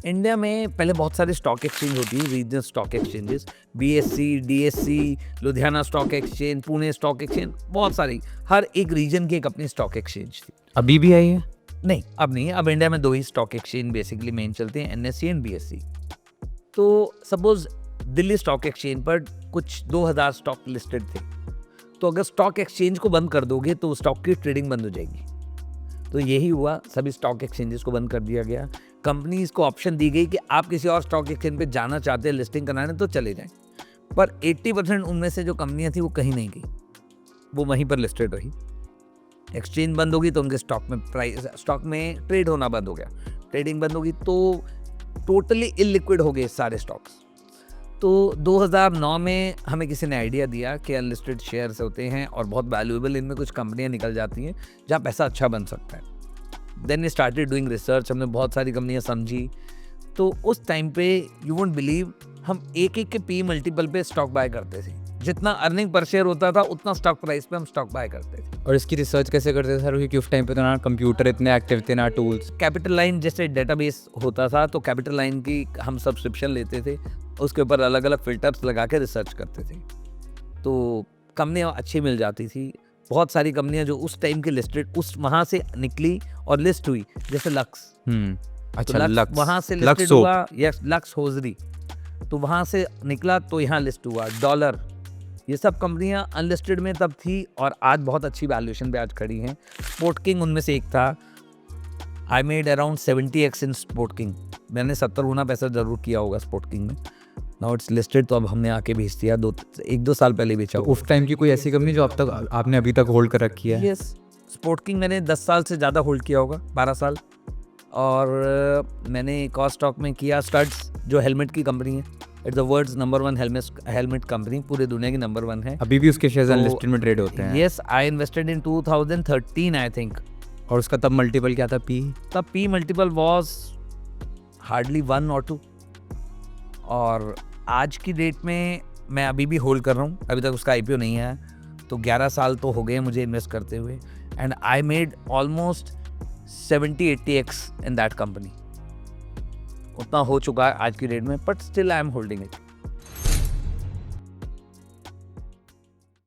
India में पहले बहुत सारे स्टॉक एक्सचेंज होती है, regional stock exchanges, BSc, DSC, Ludhiana stock exchange, Pune stock exchange, बहुत सारी, हर एक रीजन की एक अपनी स्टॉक एक्सचेंज थी। अभी भी आई है? नहीं, अब नहीं, अब इंडिया में 2 ही स्टॉक एक्सचेंज बेसिकली मेन चलते हैं, एनएससी एंड बीएससी। तो सपोज दिल्ली स्टॉक एक्सचेंज पर कुछ 2000 स्टॉक लिस्टेड थे, तो अगर स्टॉक एक्सचेंज को बंद कर दोगे तो स्टॉक की ट्रेडिंग बंद हो जाएगी। तो यही हुआ, सभी स्टॉक एक्सचेंजेस को बंद कर दिया गया। कंपनीज को ऑप्शन दी गई कि आप किसी और स्टॉक एक्सचेंज पे जाना चाहते हैं लिस्टिंग कराने तो चले जाएं, पर 80% उनमें से जो कंपनियां थी वो कहीं नहीं गई, वो वहीं पर लिस्टेड रही। एक्सचेंज बंद होगी तो उनके स्टॉक में ट्रेड होना बंद हो गया, ट्रेडिंग बंद होगी तो टोटली इलिक्विड हो गए सारे स्टॉक्स। तो 2009 में हमें किसी ने आइडिया दिया कि अनलिस्टेड शेयर्स होते हैं और बहुत वैल्यूएबल, इनमें कुछ कंपनियां निकल जाती हैं जहाँ पैसा अच्छा बन सकता है। Then we started doing research, हमने बहुत सारी कंपनियां समझी। तो उस टाइम पे यू वोंट बिलीव, हम एक के पी मल्टीपल पे स्टॉक बाय करते थे। जितना अर्निंग पर शेयर होता था उतना स्टॉक प्राइस पे हम स्टॉक बाय करते थे। और इसकी रिसर्च कैसे करते थे सर? क्योंकि उस टाइम पे तो ना कंप्यूटर इतने एक्टिव थे, ना टूल्स। कैपिटल लाइन जैसे डेटाबेस होता था, तो कैपिटल लाइन की हम सब्सक्रिप्शन लेते थे, उसके ऊपर अलग अलग फिल्टर्स लगा के रिसर्च करते थे, तो कंपनियाँ अच्छी मिल जाती थी। बहुत सारी कंपनियां जो उस टाइम के लिस्टेड उस वहाँ से निकली और लिस्ट हुई, जैसे लक्स। अच्छा, तो लक्स वहाँ से लक्स लिस्टेड हुआ, यस, लक्स होजरी, तो वहाँ से निकला तो यहाँ लिस्ट हुआ। डॉलर, ये सब कंपनियां अनलिस्टेड में तब थी और आज बहुत अच्छी वैल्यूएशन पे आज खड़ी हैं। स्पोर्ट किंग उनमें से एक था। I made around 70x in sport king, मैंने 70 गुना पैसा जरूर किया होगा स्पोर्ट किंग में। नाउ इट्स लिस्टेड, तो अब हमने आके बेच दिया, 1-2 साल पहले बेचा। तो उस टाइम की कोई ऐसी कंपनी जो आपने अभी तक होल्ड कर रखी है? यस, स्पोर्ट किंग मैंने 10 साल से ज़्यादा होल्ड किया होगा, 12 साल। और मैंने एक और स्टॉक में किया, स्टड्स, जो हेलमेट की कंपनी है। It's the world's number 1 helmet company, पूरे दुनिया की नंबर 1 है। अभी भी उसके शेयर्स अनलिस्टेड में ट्रेड होते हैं? Yes, I invested in 2013 I think. और उसका तब मल्टीपल क्या था? तब पी मल्टीपल वॉज हार्डली 1 और 2। और आज की डेट में मैं अभी भी होल्ड कर रहा हूँ, अभी तक उसका आईपीओ नहीं आया, तो 11 साल तो हो गए मुझे इन्वेस्ट करते हुए, and I made almost 70-80x in that company. उतना हो चुका है आज की डेट में, but still I am holding it.